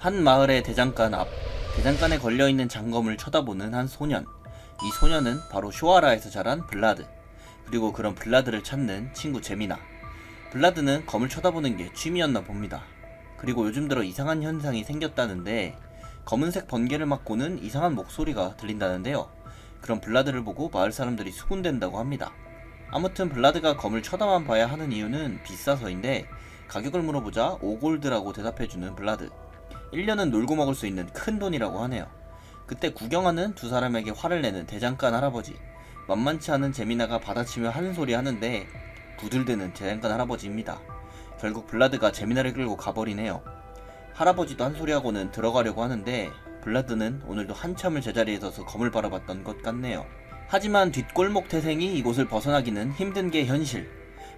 한 마을의 대장간 앞, 대장간에 걸려있는 장검을 쳐다보는 한 소년. 이 소년은 바로 쇼아라에서 자란 블라드, 그리고 그런 블라드를 찾는 친구 제미나. 블라드는 검을 쳐다보는 게 취미였나 봅니다. 그리고 요즘 들어 이상한 현상이 생겼다는데, 검은색 번개를 맞고는 이상한 목소리가 들린다는데요. 그런 블라드를 보고 마을 사람들이 수군댄다고 합니다. 아무튼 블라드가 검을 쳐다만 봐야 하는 이유는 비싸서인데, 가격을 물어보자 5골드라고 대답해주는 블라드. 1년은 놀고 먹을 수 있는 큰 돈이라고 하네요. 그때 구경하는 두 사람에게 화를 내는 대장간 할아버지. 만만치 않은 제미나가 받아치며 하는 소리 하는데 부들대는 대장간 할아버지입니다. 결국 블라드가 제미나를 끌고 가버리네요. 할아버지도 한 소리하고는 들어가려고 하는데 블라드는 오늘도 한참을 제자리에 서서 검을 바라봤던 것 같네요. 하지만 뒷골목 태생이 이곳을 벗어나기는 힘든 게 현실.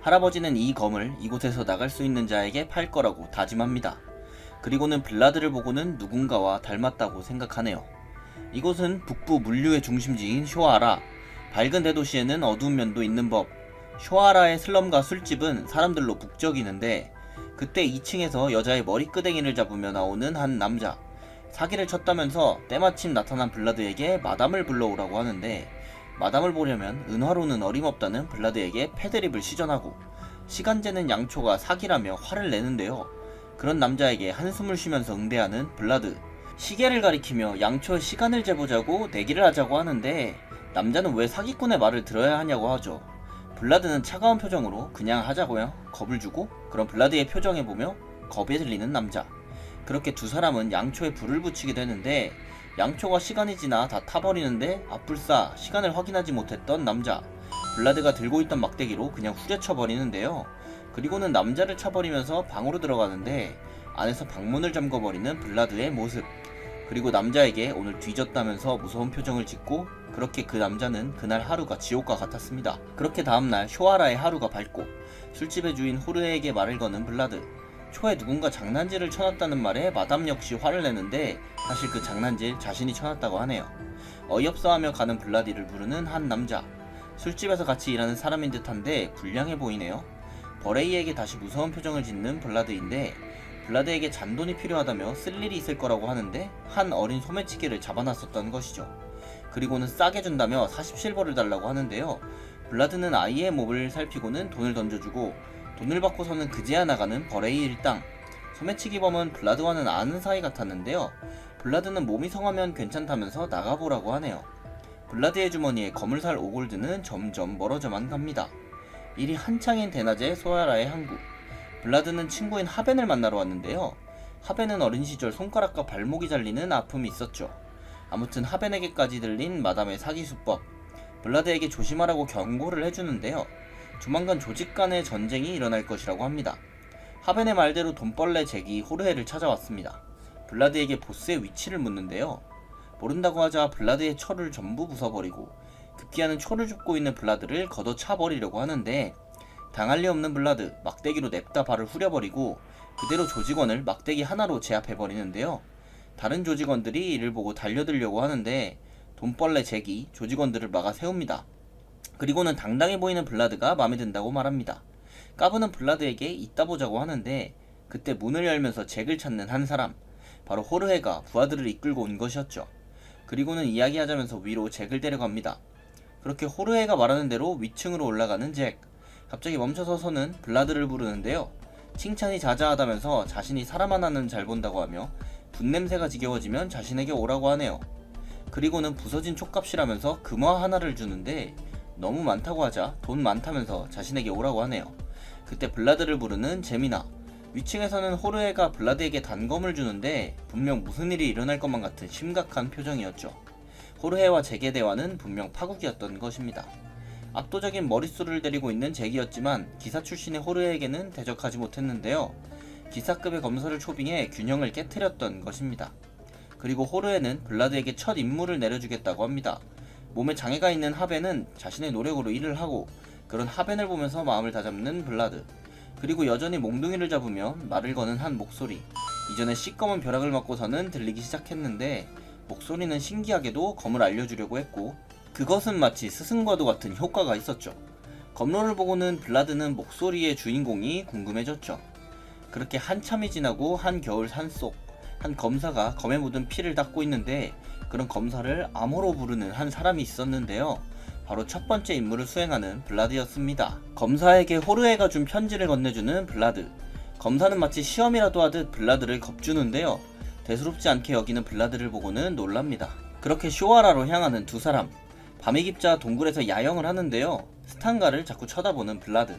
할아버지는 이 검을 이곳에서 나갈 수 있는 자에게 팔 거라고 다짐합니다. 그리고는 블라드를 보고는 누군가와 닮았다고 생각하네요. 이곳은 북부 물류의 중심지인 쇼아라. 밝은 대도시에는 어두운 면도 있는 법. 쇼아라의 슬럼과 술집은 사람들로 북적이는데, 그때 2층에서 여자의 머리끄댕이를 잡으며 나오는 한 남자. 사기를 쳤다면서 때마침 나타난 블라드에게 마담을 불러오라고 하는데, 마담을 보려면 은화로는 어림없다는 블라드에게 패드립을 시전하고, 시간제는 양초가 사기라며 화를 내는데요. 그런 남자에게 한숨을 쉬면서 응대하는 블라드. 시계를 가리키며 양초의 시간을 재보자고 내기를 하자고 하는데, 남자는 왜 사기꾼의 말을 들어야 하냐고 하죠. 블라드는 차가운 표정으로 그냥 하자고요 겁을 주고, 그런 블라드의 표정에 보며 겁에 들리는 남자. 그렇게 두 사람은 양초에 불을 붙이게 되는데, 양초가 시간이 지나 다 타버리는데 아뿔싸 시간을 확인하지 못했던 남자. 블라드가 들고 있던 막대기로 그냥 후려쳐 버리는데요. 그리고는 남자를 차버리면서 방으로 들어가는데, 안에서 방문을 잠궈버리는 블라드의 모습. 그리고 남자에게 오늘 뒤졌다면서 무서운 표정을 짓고, 그렇게 그 남자는 그날 하루가 지옥과 같았습니다. 그렇게 다음날 쇼아라의 하루가 밝고, 술집의 주인 호르에게 말을 거는 블라드. 초에 누군가 장난질을 쳐놨다는 말에 마담 역시 화를 내는데, 사실 그 장난질 자신이 쳐놨다고 하네요. 어이없어하며 가는 블라디를 부르는 한 남자. 술집에서 같이 일하는 사람인 듯한데 불량해 보이네요. 버레이에게 다시 무서운 표정을 짓는 블라드인데, 블라드에게 잔돈이 필요하다며 쓸 일이 있을 거라고 하는데 한 어린 소매치기를 잡아놨었던 것이죠. 그리고는 싸게 준다며 40실버를 달라고 하는데요. 블라드는 아이의 몸을 살피고는 돈을 던져주고, 돈을 받고서는 그제야 나가는 버레이 일당. 소매치기범은 블라드와는 아는 사이 같았는데요. 블라드는 몸이 성하면 괜찮다면서 나가보라고 하네요. 블라드의 주머니에 검을 살 5골드는 점점 멀어져만 갑니다. 일이 한창인 대낮에 소아라의 항구. 블라드는 친구인 하벤을 만나러 왔는데요. 하벤은 어린 시절 손가락과 발목이 잘리는 아픔이 있었죠. 아무튼 하벤에게까지 들린 마담의 사기 수법. 블라드에게 조심하라고 경고를 해주는데요. 조만간 조직 간의 전쟁이 일어날 것이라고 합니다. 하벤의 말대로 돈벌레 잭이 호르헤를 찾아왔습니다. 블라드에게 보스의 위치를 묻는데요. 모른다고 하자 블라드의 철을 전부 부숴버리고, 급기야는 초를 줍고 있는 블라드를 걷어차버리려고 하는데, 당할 리 없는 블라드, 막대기로 냅다 발을 후려버리고 그대로 조직원을 막대기 하나로 제압해버리는데요. 다른 조직원들이 이를 보고 달려들려고 하는데, 돈벌레 잭이 조직원들을 막아 세웁니다. 그리고는 당당해 보이는 블라드가 마음에 든다고 말합니다. 까부는 블라드에게 이따 보자고 하는데, 그때 문을 열면서 잭을 찾는 한 사람, 바로 호르헤가 부하들을 이끌고 온 것이었죠. 그리고는 이야기하자면서 위로 잭을 데려갑니다. 그렇게 호르헤가 말하는 대로 위층으로 올라가는 잭. 갑자기 멈춰서서는 블라드를 부르는데요. 칭찬이 자자하다면서 자신이 사람 하나는 잘 본다고 하며, 분냄새가 지겨워지면 자신에게 오라고 하네요. 그리고는 부서진 촉값이라면서 금화 하나를 주는데, 너무 많다고 하자 돈 많다면서 자신에게 오라고 하네요. 그때 블라드를 부르는 제미나. 위층에서는 호르헤가 블라드에게 단검을 주는데, 분명 무슨 일이 일어날 것만 같은 심각한 표정이었죠. 호르헤와 잭의 대화는 분명 파국이었던 것입니다. 압도적인 머릿수를 데리고 있는 잭이었지만 기사 출신의 호르헤에게는 대적하지 못했는데요. 기사급의 검사를 초빙해 균형을 깨트렸던 것입니다. 그리고 호르헤는 블라드에게 첫 임무를 내려주겠다고 합니다. 몸에 장애가 있는 하벤은 자신의 노력으로 일을 하고, 그런 하벤을 보면서 마음을 다잡는 블라드. 그리고 여전히 몽둥이를 잡으며 말을 거는 한 목소리. 이전에 시꺼먼 벼락을 맞고서는 들리기 시작했는데, 목소리는 신기하게도 검을 알려주려고 했고, 그것은 마치 스승과도 같은 효과가 있었죠. 검로를 보고는 블라드는 목소리의 주인공이 궁금해졌죠. 그렇게 한참이 지나고 한겨울 산속, 한 검사가 검에 묻은 피를 닦고 있는데 그런 검사를 암호로 부르는 한 사람이 있었는데요. 바로 첫 번째 임무를 수행하는 블라드였습니다. 검사에게 호르헤가 준 편지를 건네주는 블라드. 검사는 마치 시험이라도 하듯 블라드를 겁주는데요. 대수롭지 않게 여기는 블라드를 보고는 놀랍니다. 그렇게 쇼아라로 향하는 두 사람. 밤이 깊자 동굴에서 야영을 하는데요. 스탄가를 자꾸 쳐다보는 블라드.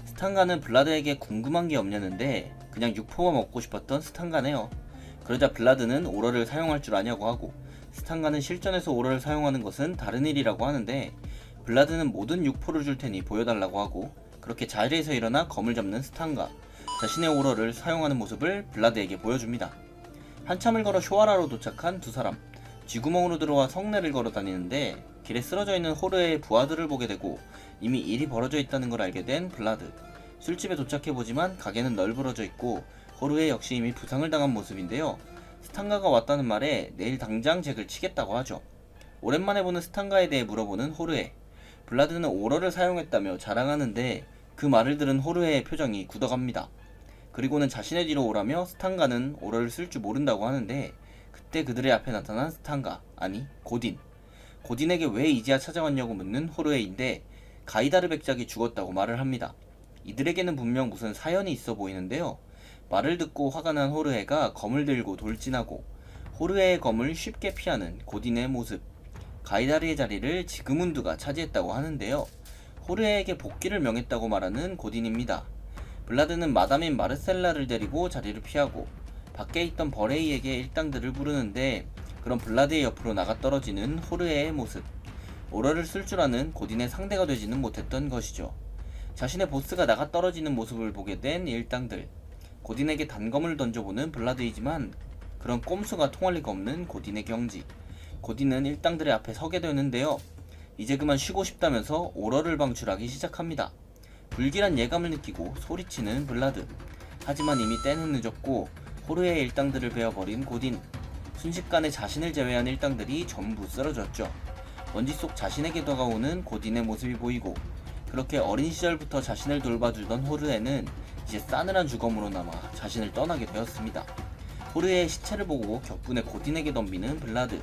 스탄가는 블라드에게 궁금한 게 없냐는데 그냥 육포만 먹고 싶었던 스탄가네요. 그러자 블라드는 오럴을 사용할 줄 아냐고 하고 스탄가는 실전에서 오럴을 사용하는 것은 다른 일이라고 하는데 블라드는 모든 육포를 줄 테니 보여달라고 하고 그렇게 자리에서 일어나 검을 잡는 스탄가. 자신의 오럴을 사용하는 모습을 블라드에게 보여줍니다. 한참을 걸어 쇼아라로 도착한 두 사람. 쥐구멍으로 들어와 성내를 걸어 다니는데 길에 쓰러져 있는 호르의 부하들을 보게 되고 이미 일이 벌어져 있다는 걸 알게 된 블라드. 술집에 도착해보지만 가게는 널브러져 있고 호르의 역시 이미 부상을 당한 모습인데요. 스탄가가 왔다는 말에 내일 당장 잭을 치겠다고 하죠. 오랜만에 보는 스탄가에 대해 물어보는 호르에. 블라드는 오럴을 사용했다며 자랑하는데 그 말을 들은 호르의 표정이 굳어갑니다. 그리고는 자신의 뒤로 오라며 스탄가는 오럴을 쓸 줄 모른다고 하는데 그때 그들의 앞에 나타난 스탄가, 아니 고딘. 고딘에게 왜 이제야 찾아왔냐고 묻는 호르에인데 가이다르 백작이 죽었다고 말을 합니다. 이들에게는 분명 무슨 사연이 있어 보이는데요. 말을 듣고 화가 난 호르헤가 검을 들고 돌진하고 호르헤의 검을 쉽게 피하는 고딘의 모습. 가이다르의 자리를 지그문드가 차지했다고 하는데요. 호르헤에게 복귀를 명했다고 말하는 고딘입니다. 블라드는 마담인 마르셀라를 데리고 자리를 피하고 밖에 있던 버레이에게 일당들을 부르는데 그런 블라드의 옆으로 나가 떨어지는 호르헤의 모습. 오럴을 쓸 줄 아는 고딘의 상대가 되지는 못했던 것이죠. 자신의 보스가 나가 떨어지는 모습을 보게 된 일당들. 고딘에게 단검을 던져보는 블라드이지만 그런 꼼수가 통할 리가 없는 고딘의 경지. 고딘은 일당들의 앞에 서게 되는데요. 이제 그만 쉬고 싶다면서 오럴을 방출하기 시작합니다. 불길한 예감을 느끼고 소리치는 블라드. 하지만 이미 때는 늦었고 호르의 일당들을 베어버린 고딘. 순식간에 자신을 제외한 일당들이 전부 쓰러졌죠. 먼지 속 자신에게 다가오는 고딘의 모습이 보이고 그렇게 어린 시절부터 자신을 돌봐주던 호르에는 이제 싸늘한 주검으로 남아 자신을 떠나게 되었습니다. 호르의 시체를 보고 격분에 고딘에게 덤비는 블라드.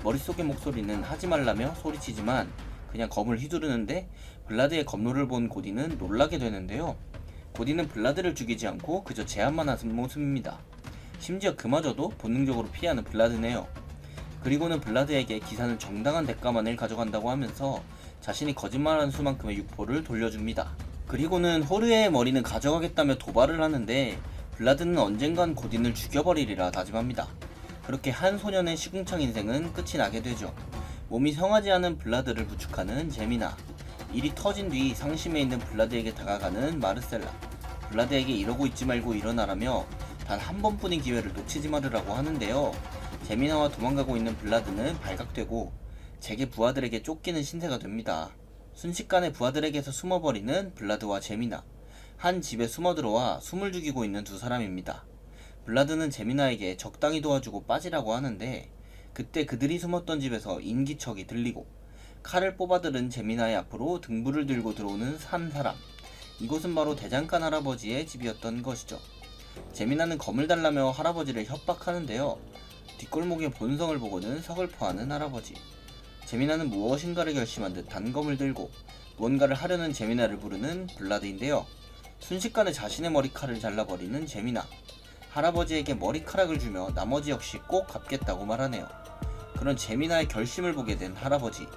머릿속의 목소리는 하지 말라며 소리치지만 그냥 검을 휘두르는데 블라드의 검로를 본 고딘은 놀라게 되는데요. 고딘은 블라드를 죽이지 않고 그저 제압만 하는 모습입니다. 심지어 그마저도 본능적으로 피하는 블라드네요. 그리고는 블라드에게 기사는 정당한 대가만을 가져간다고 하면서 자신이 거짓말하는 수만큼의 육포를 돌려줍니다. 그리고는 호르의 머리는 가져가겠다며 도발을 하는데 블라드는 언젠간 고딘을 죽여버리리라 다짐합니다. 그렇게 한 소년의 시궁창 인생은 끝이 나게 되죠. 몸이 성하지 않은 블라드를 부축하는 제미나. 일이 터진 뒤 상심해 있는 블라드에게 다가가는 마르셀라. 블라드에게 이러고 있지 말고 일어나라며 단 한 번뿐인 기회를 놓치지 말으라고 하는데요. 제미나와 도망가고 있는 블라드는 발각되고 잭의 부하들에게 쫓기는 신세가 됩니다. 순식간에 부하들에게서 숨어버리는 블라드와 제미나. 한 집에 숨어들어와 숨을 죽이고 있는 두 사람입니다. 블라드는 제미나에게 적당히 도와주고 빠지라고 하는데 그때 그들이 숨었던 집에서 인기척이 들리고 칼을 뽑아들은 제미나의 앞으로 등불을 들고 들어오는 한 사람. 이곳은 바로 대장간 할아버지의 집이었던 것이죠. 제미나는 검을 달라며 할아버지를 협박하는데요. 뒷골목의 본성을 보고는 서글퍼하는 할아버지. 제미나는 무엇인가를 결심한 듯 단검을 들고 무언가를 하려는 제미나를 부르는 블라드인데요. 순식간에 자신의 머리칼을 잘라버리는 제미나. 할아버지에게 머리카락을 주며 나머지 역시 꼭 갚겠다고 말하네요. 그런 제미나의 결심을 보게 된 할아버지.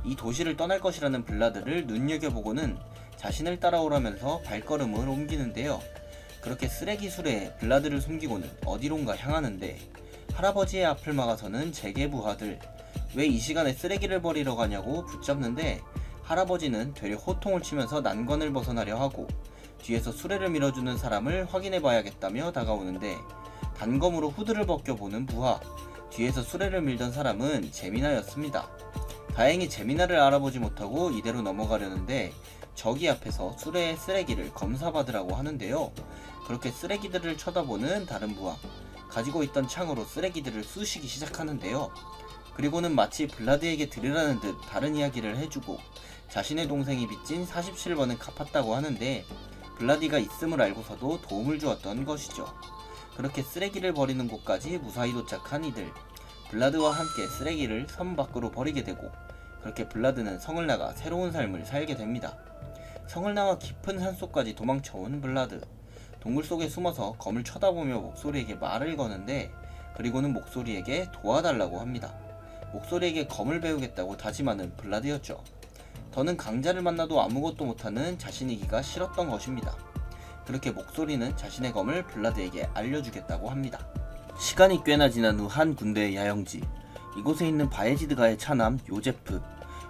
이 도시를 떠날 것이라는 블라드를 눈여겨보고는 자신을 따라오라면서 발걸음을 옮기는데요. 그렇게 쓰레기 수레에 블라드를 숨기고는 어디론가 향하는데 할아버지의 앞을 막아서는 잭의 부하들. 왜 이 시간에 쓰레기를 버리러 가냐고 붙잡는데 할아버지는 되려 호통을 치면서 난관을 벗어나려 하고 뒤에서 수레를 밀어주는 사람을 확인해봐야겠다며 다가오는데 단검으로 후드를 벗겨보는 부하. 뒤에서 수레를 밀던 사람은 제미나였습니다. 다행히 제미나를 알아보지 못하고 이대로 넘어가려는데 저기 앞에서 수레의 쓰레기를 검사받으라고 하는데요. 그렇게 쓰레기들을 쳐다보는 다른 부하. 가지고 있던 창으로 쓰레기들을 쑤시기 시작하는데요. 그리고는 마치 블라드에게 들으라는 듯 다른 이야기를 해주고 자신의 동생이 빚진 47번은 갚았다고 하는데 블라디가 있음을 알고서도 도움을 주었던 것이죠. 그렇게 쓰레기를 버리는 곳까지 무사히 도착한 이들. 블라드와 함께 쓰레기를 섬 밖으로 버리게 되고, 그렇게 블라드는 성을 나가 새로운 삶을 살게 됩니다. 성을 나와 깊은 산속까지 도망쳐온 블라드. 동굴 속에 숨어서 검을 쳐다보며 목소리에게 말을 거는데, 그리고는 목소리에게 도와달라고 합니다. 목소리에게 검을 배우겠다고 다짐하는 블라드였죠. 더는 강자를 만나도 아무것도 못하는 자신이기가 싫었던 것입니다. 그렇게 목소리는 자신의 검을 블라드에게 알려주겠다고 합니다. 시간이 꽤나 지난 후 한 군대의 야영지, 이곳에 있는 바예지드가의 차남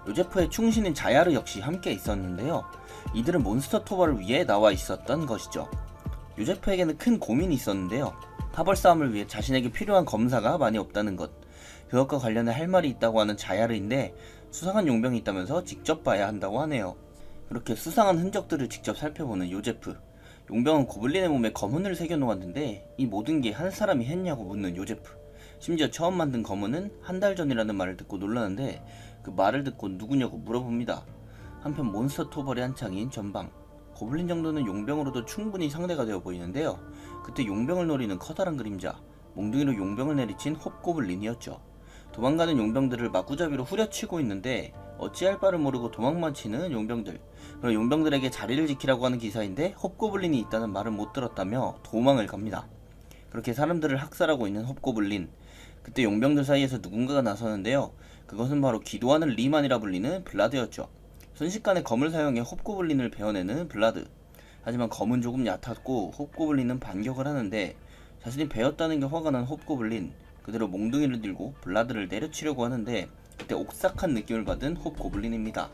요제프의 충신인 자야르 역시 함께 있었는데요. 이들은 몬스터 토벌을 위해 나와 있었던 것이죠. 요제프에게는 큰 고민이 있었는데요. 타벌 싸움을 위해 자신에게 필요한 검사가 많이 없다는 것, 그것과 관련해 할 말이 있다고 하는 자야르인데 수상한 용병이 있다면서 직접 봐야 한다고 하네요. 그렇게 수상한 흔적들을 직접 살펴보는 요제프. 용병은 고블린의 몸에 검은을 새겨놓았는데 이 모든 게 한 사람이 했냐고 묻는 요제프. 심지어 처음 만든 검은은 한 달 전이라는 말을 듣고 놀라는데 그 말을 듣고 누구냐고 물어봅니다. 한편 몬스터 토벌의 한창인 전방. 고블린 정도는 용병으로도 충분히 상대가 되어 보이는데요. 그때 용병을 노리는 커다란 그림자, 몽둥이로 용병을 내리친 홉고블린이었죠. 도망가는 용병들을 마구잡이로 후려치고 있는데 어찌할 바를 모르고 도망만 치는 용병들. 그런 용병들에게 자리를 지키라고 하는 기사인데 홉고블린이 있다는 말을 못 들었다며 도망을 갑니다. 그렇게 사람들을 학살하고 있는 홉고블린. 그때 용병들 사이에서 누군가가 나서는데요. 그것은 바로 기도하는 리만이라 불리는 블라드였죠. 순식간에 검을 사용해 홉고블린을 베어내는 블라드. 하지만 검은 조금 얕았고 홉고블린은 반격을 하는데 자신이 베었다는 게 화가 난 홉고블린. 그대로 몽둥이를 들고 블라드를 내려치려고 하는데 그때 옥삭한 느낌을 받은 홉고블린입니다.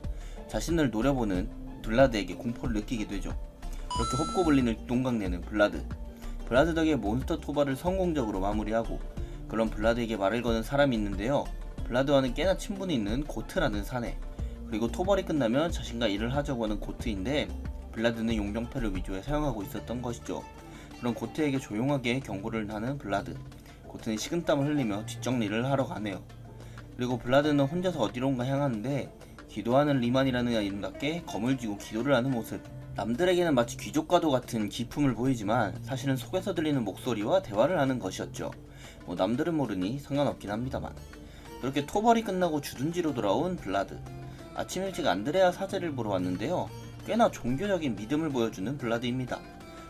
자신을 노려보는 블라드에게 공포를 느끼게 되죠. 그렇게 홉고블린을 동강내는 블라드. 블라드 덕에 몬스터 토벌을 성공적으로 마무리하고, 그런 블라드에게 말을 거는 사람이 있는데요. 블라드와는 꽤나 친분이 있는 고트라는 사내. 그리고 토벌이 끝나면 자신과 일을 하자고 하는 고트인데 블라드는 용병패를 위조해 사용하고 있었던 것이죠. 그런 고트에게 조용하게 경고를 하는 블라드. 고트는 식은땀을 흘리며 뒷정리를 하러 가네요. 그리고 블라드는 혼자서 어디론가 향하는데 기도하는 리만이라는 이름답게 검을 쥐고 기도를 하는 모습. 남들에게는 마치 귀족과도 같은 기품을 보이지만 사실은 속에서 들리는 목소리와 대화를 하는 것이었죠. 남들은 모르니 상관없긴 합니다만. 그렇게 토벌이 끝나고 주둔지로 돌아온 블라드. 아침 일찍 안드레아 사제를 보러 왔는데요. 꽤나 종교적인 믿음을 보여주는 블라드입니다.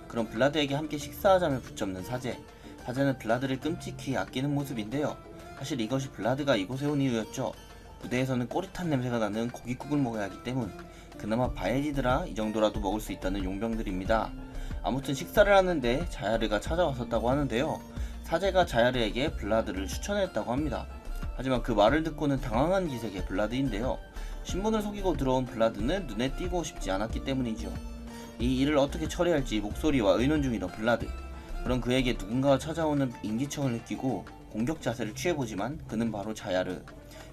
그런 블라드에게 함께 식사하자며 붙잡는 사제. 사제는 블라드를 끔찍히 아끼는 모습인데요. 사실 이것이 블라드가 이곳에 온 이유였죠. 무대에서는 꼬릿한 냄새가 나는 고깃국을 먹어야 하기 때문. 그나마 바예지드라 이 정도라도 먹을 수 있다는 용병들입니다. 아무튼 식사를 하는데 자야르가 찾아왔었다고 하는데요. 사제가 자야르에게 블라드를 추천했다고 합니다. 하지만 그 말을 듣고는 당황한 기색의 블라드인데요. 신분을 속이고 들어온 블라드는 눈에 띄고 싶지 않았기 때문이죠. 이 일을 어떻게 처리할지 목소리와 의논 중이던 블라드. 그런 그에게 누군가가 찾아오는 인기척을 느끼고 공격 자세를 취해보지만 그는 바로 자야르.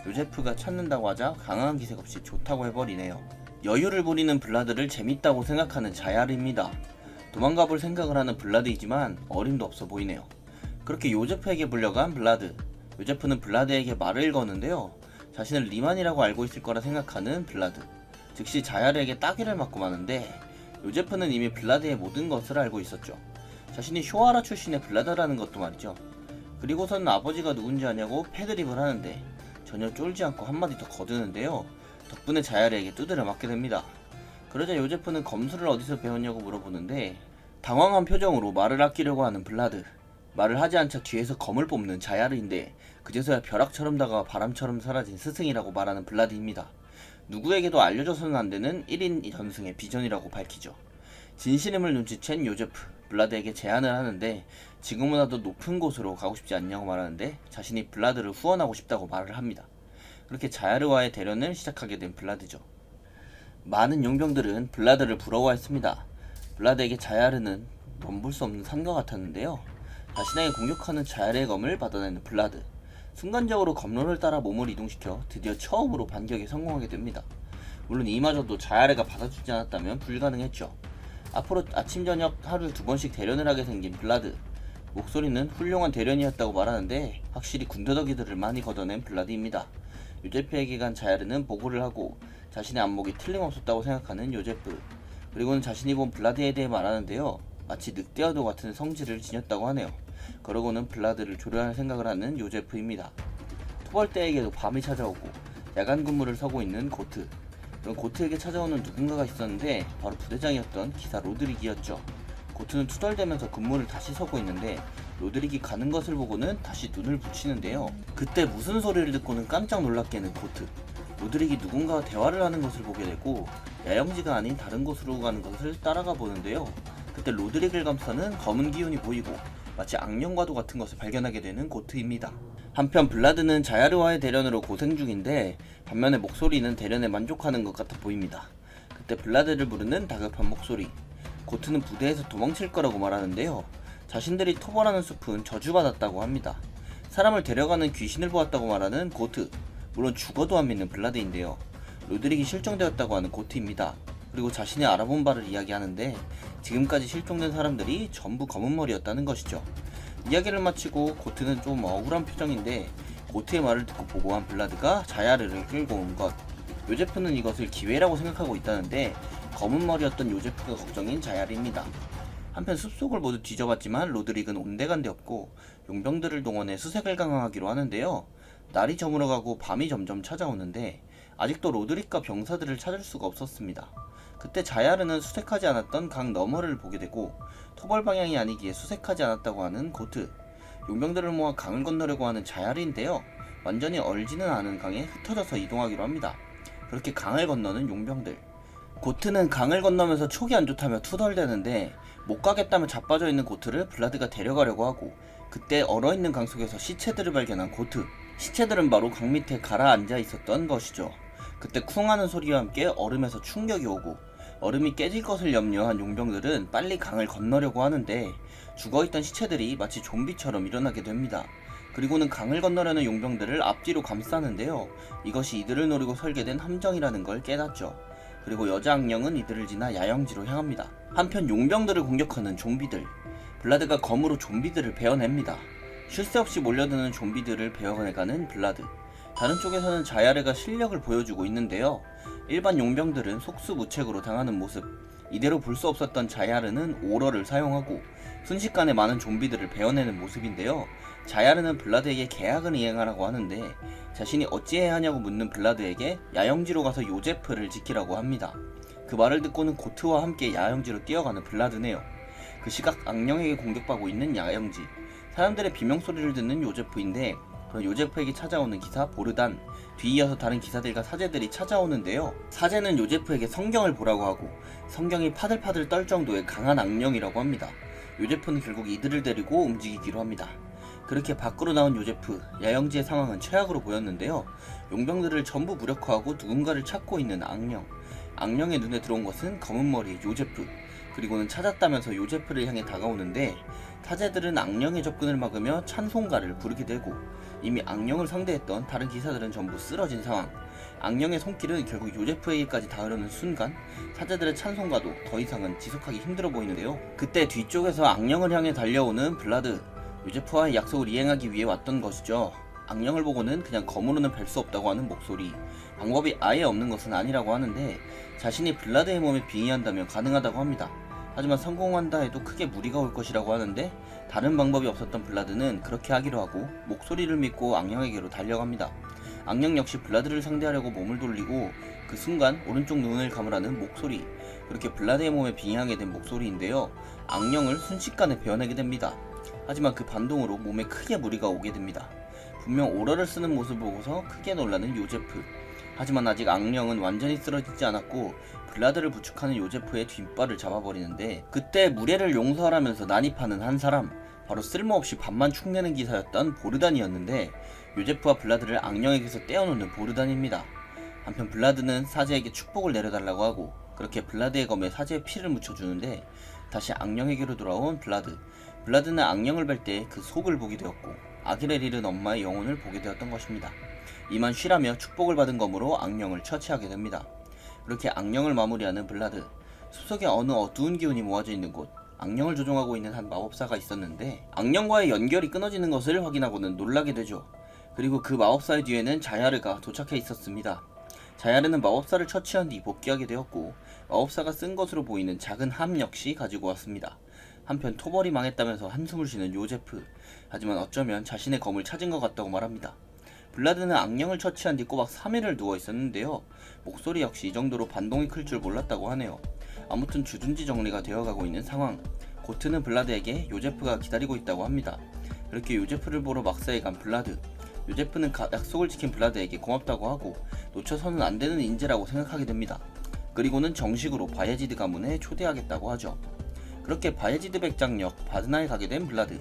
요제프가 찾는다고 하자 강한 기색 없이 좋다고 해버리네요. 여유를 부리는 블라드를 재밌다고 생각하는 자야르입니다. 도망가볼 생각을 하는 블라드이지만 어림도 없어 보이네요. 그렇게 요제프에게 불려간 블라드. 요제프는 블라드에게 말을 거는데요. 자신을 리만이라고 알고 있을 거라 생각하는 블라드. 즉시 자야르에게 따귀를 맞고 마는데 요제프는 이미 블라드의 모든 것을 알고 있었죠. 자신이 쇼아라 출신의 블라드라는 것도 말이죠. 그리고서는 아버지가 누군지 아냐고 패드립을 하는데 전혀 쫄지 않고 한마디 더 거드는데요. 덕분에 자야르에게 두드려 맞게 됩니다. 그러자 요제프는 검술을 어디서 배웠냐고 물어보는데 당황한 표정으로 말을 아끼려고 하는 블라드. 말을 하지 않자 뒤에서 검을 뽑는 자야르인데 그제서야 벼락처럼 다가와 바람처럼 사라진 스승이라고 말하는 블라드입니다. 누구에게도 알려줘서는 안되는 1인 전승의 비전이라고 밝히죠. 진실임을 눈치챈 요제프. 블라드에게 제안을 하는데 지금보다 더 높은 곳으로 가고 싶지 않냐고 말하는데 자신이 블라드를 후원하고 싶다고 말을 합니다. 그렇게 자야르와의 대련을 시작하게 된 블라드죠. 많은 용병들은 블라드를 부러워했습니다. 블라드에게 자야르는 넘볼 수 없는 산과 같았는데요. 자신에게 공격하는 자야르의 검을 받아내는 블라드. 순간적으로 검론을 따라 몸을 이동시켜 드디어 처음으로 반격에 성공하게 됩니다. 물론 이마저도 자야르가 받아주지 않았다면 불가능했죠. 앞으로 아침 저녁 하루에 2번씩 대련을 하게 생긴 블라드. 목소리는 훌륭한 대련이었다고 말하는데 확실히 군더더기들을 많이 걷어낸 블라드입니다. 요제프에게 간 자야르는 보고를 하고 자신의 안목이 틀림없었다고 생각하는 요제프. 그리고는 자신이 본 블라드에 대해 말하는데요. 마치 늑대와도 같은 성질을 지녔다고 하네요. 그러고는 블라드를 조련할 생각을 하는 요제프입니다. 토벌대에게도 밤이 찾아오고 야간 근무를 서고 있는 고트. 그럼 고트에게 찾아오는 누군가가 있었는데 바로 부대장이었던 기사 로드릭이었죠. 고트는 투덜대면서 근무를 다시 서고 있는데 로드릭이 가는 것을 보고는 다시 눈을 붙이는데요. 그때 무슨 소리를 듣고는 깜짝 놀랍게는 고트. 로드릭이 누군가와 대화를 하는 것을 보게 되고 야영지가 아닌 다른 곳으로 가는 것을 따라가 보는데요. 그때 로드릭을 감싸는 검은 기운이 보이고 마치 악령과도 같은 것을 발견하게 되는 고트입니다. 한편 블라드는 자야르와의 대련으로 고생 중인데 반면에 목소리는 대련에 만족하는 것 같아 보입니다. 그때 블라드를 부르는 다급한 목소리. 고트는 부대에서 도망칠 거라고 말하는데요. 자신들이 토벌하는 숲은 저주받았다고 합니다. 사람을 데려가는 귀신을 보았다고 말하는 고트. 물론 죽어도 안 믿는 블라드인데요. 로드릭이 실종되었다고 하는 고트입니다. 그리고 자신이 알아본 바를 이야기하는데 지금까지 실종된 사람들이 전부 검은머리였다는 것이죠. 이야기를 마치고 고트는 좀 억울한 표정인데 고트의 말을 듣고 보고한 블라드가 자야르를 끌고 온 것. 요제프는 이것을 기회라고 생각하고 있다는데 검은머리였던 요제프가 걱정인 자야르입니다. 한편 숲속을 모두 뒤져봤지만 로드릭은 온데간데 없고 용병들을 동원해 수색을 강화하기로 하는데요. 날이 저물어가고 밤이 점점 찾아오는데 아직도 로드릭과 병사들을 찾을 수가 없었습니다. 그때 자야르는 수색하지 않았던 강 너머를 보게 되고 토벌 방향이 아니기에 수색하지 않았다고 하는 고트. 용병들을 모아 강을 건너려고 하는 자야르인데요. 완전히 얼지는 않은 강에 흩어져서 이동하기로 합니다. 그렇게 강을 건너는 용병들. 고트는 강을 건너면서 촉이 안 좋다며 투덜대는데 못 가겠다며 자빠져 있는 고트를 블라드가 데려가려고 하고 그때 얼어있는 강 속에서 시체들을 발견한 고트. 시체들은 바로 강 밑에 가라앉아 있었던 것이죠. 그때 쿵하는 소리와 함께 얼음에서 충격이 오고 얼음이 깨질 것을 염려한 용병들은 빨리 강을 건너려고 하는데 죽어있던 시체들이 마치 좀비처럼 일어나게 됩니다. 그리고는 강을 건너려는 용병들을 앞뒤로 감싸는데요. 이것이 이들을 노리고 설계된 함정이라는 걸 깨닫죠. 그리고 여자 악령은 이들을 지나 야영지로 향합니다. 한편 용병들을 공격하는 좀비들. 블라드가 검으로 좀비들을 베어냅니다. 쉴 새 없이 몰려드는 좀비들을 베어내가는 블라드. 다른 쪽에서는 자야르가 실력을 보여주고 있는데요. 일반 용병들은 속수무책으로 당하는 모습. 이대로 볼 수 없었던 자야르는 오러를 사용하고 순식간에 많은 좀비들을 베어내는 모습인데요. 자야르는 블라드에게 계약을 이행하라고 하는데 자신이 어찌해야 하냐고 묻는 블라드에게 야영지로 가서 요제프를 지키라고 합니다. 그 말을 듣고는 고트와 함께 야영지로 뛰어가는 블라드네요. 그 시각 악령에게 공격받고 있는 야영지. 사람들의 비명소리를 듣는 요제프인데 그런 요제프에게 찾아오는 기사 보르단, 뒤이어서 다른 기사들과 사제들이 찾아오는데요. 사제는 요제프에게 성경을 보라고 하고 성경이 파들파들 떨 정도의 강한 악령이라고 합니다. 요제프는 결국 이들을 데리고 움직이기로 합니다. 그렇게 밖으로 나온 요제프, 야영지의 상황은 최악으로 보였는데요. 용병들을 전부 무력화하고 누군가를 찾고 있는 악령. 악령의 눈에 들어온 것은 검은머리 요제프. 그리고는 찾았다면서 요제프를 향해 다가오는데 사제들은 악령의 접근을 막으며 찬송가를 부르게 되고 이미 악령을 상대했던 다른 기사들은 전부 쓰러진 상황. 악령의 손길은 결국 요제프에게까지 닿으려는 순간 사제들의 찬송가도 더 이상은 지속하기 힘들어 보이는데요. 그때 뒤쪽에서 악령을 향해 달려오는 블라드. 요제프와의 약속을 이행하기 위해 왔던 것이죠. 악령을 보고는 그냥 검으로는 뵐 수 없다고 하는 목소리. 방법이 아예 없는 것은 아니라고 하는데 자신이 블라드의 몸에 빙의한다면 가능하다고 합니다. 하지만 성공한다 해도 크게 무리가 올 것이라고 하는데 다른 방법이 없었던 블라드는 그렇게 하기로 하고 목소리를 믿고 악령에게로 달려갑니다. 악령 역시 블라드를 상대하려고 몸을 돌리고 그 순간 오른쪽 눈을 감으라는 목소리. 그렇게 블라드의 몸에 빙의하게 된 목소리인데요. 악령을 순식간에 베어내게 됩니다. 하지만 그 반동으로 몸에 크게 무리가 오게 됩니다. 분명 오러를 쓰는 모습을 보고서 크게 놀라는 요제프. 하지만 아직 악령은 완전히 쓰러지지 않았고 블라드를 부축하는 요제프의 뒷발을 잡아버리는데 그때 무례를 용서하라면서 난입하는 한 사람. 바로 쓸모없이 밥만 축내는 기사였던 보르단이었는데 요제프와 블라드를 악령에게서 떼어놓는 보르단입니다. 한편 블라드는 사제에게 축복을 내려달라고 하고 그렇게 블라드의 검에 사제의 피를 묻혀주는데 다시 악령에게로 돌아온 블라드. 블라드는 악령을 뵐 때 그 속을 보게 되었고 아기를 잃은 엄마의 영혼을 보게 되었던 것입니다. 이만 쉬라며 축복을 받은 검으로 악령을 처치하게 됩니다. 그렇게 악령을 마무리하는 블라드. 숲속에 어느 어두운 기운이 모아져 있는 곳. 악령을 조종하고 있는 한 마법사가 있었는데 악령과의 연결이 끊어지는 것을 확인하고는 놀라게 되죠. 그리고 그 마법사의 뒤에는 자야르가 도착해 있었습니다. 자야르는 마법사를 처치한 뒤 복귀하게 되었고 마법사가 쓴 것으로 보이는 작은 함 역시 가지고 왔습니다. 한편 토벌이 망했다면서 한숨을 쉬는 요제프. 하지만 어쩌면 자신의 검을 찾은 것 같다고 말합니다. 블라드는 악령을 처치한 뒤 꼬박 3일을 누워 있었는데요. 목소리 역시 이 정도로 반동이 클 줄 몰랐다고 하네요. 아무튼 주둔지 정리가 되어가고 있는 상황. 고트는 블라드에게 요제프가 기다리고 있다고 합니다. 그렇게 요제프를 보러 막사에 간 블라드. 요제프는 약속을 지킨 블라드에게 고맙다고 하고 놓쳐서는 안 되는 인재라고 생각하게 됩니다. 그리고는 정식으로 바예지드 가문에 초대하겠다고 하죠. 그렇게 바예지드 백장역 바드나에 가게 된 블라드.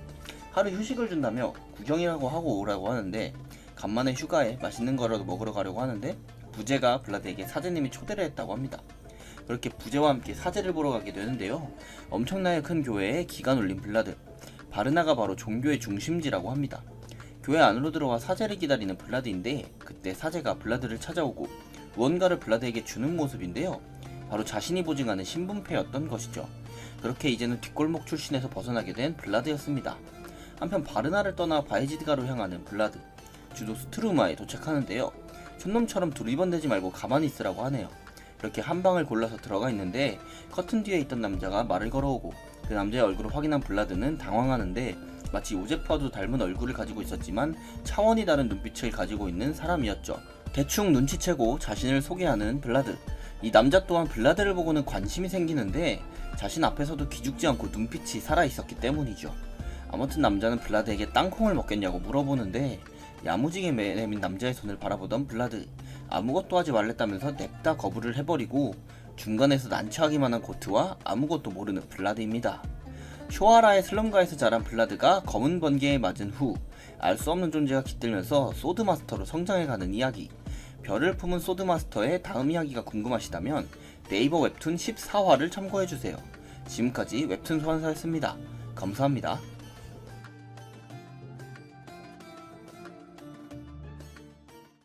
하루 휴식을 준다며 구경이라고 하고 오라고 하는데 간만에 휴가에 맛있는 거라도 먹으러 가려고 하는데 부제가 블라드에게 사제님이 초대를 했다고 합니다. 그렇게 부제와 함께 사제를 보러 가게 되는데요. 엄청나게 큰 교회에 기가 눌린 블라드. 바르나가 바로 종교의 중심지라고 합니다. 교회 안으로 들어와 사제를 기다리는 블라드인데 그때 사제가 블라드를 찾아오고 무언가를 블라드에게 주는 모습인데요. 바로 자신이 보증하는 신분패였던 것이죠. 그렇게 이제는 뒷골목 출신에서 벗어나게 된 블라드였습니다. 한편 바르나를 떠나 바예지드가로 향하는 블라드. 주도 스트루마에 도착하는데요. 촌놈처럼 두리번대지 말고 가만히 있으라고 하네요. 이렇게 한 방을 골라서 들어가 있는데 커튼 뒤에 있던 남자가 말을 걸어오고 그 남자의 얼굴을 확인한 블라드는 당황하는데 마치 요제프와도 닮은 얼굴을 가지고 있었지만 차원이 다른 눈빛을 가지고 있는 사람이었죠. 대충 눈치채고 자신을 소개하는 블라드. 이 남자 또한 블라드를 보고는 관심이 생기는데 자신 앞에서도 기죽지 않고 눈빛이 살아있었기 때문이죠. 아무튼 남자는 블라드에게 땅콩을 먹겠냐고 물어보는데 야무지게 내민 남자의 손을 바라보던 블라드. 아무것도 하지 말랬다면서 냅다 거부를 해버리고 중간에서 난처하기만 한 고트와 아무것도 모르는 블라드입니다. 쇼아라의 슬럼가에서 자란 블라드가 검은 번개에 맞은 후 알 수 없는 존재가 깃들면서 소드마스터로 성장해가는 이야기. 별을 품은 소드마스터의 다음 이야기가 궁금하시다면 네이버 웹툰 14화를 참고해주세요. 지금까지 웹툰 소환사였습니다. 감사합니다.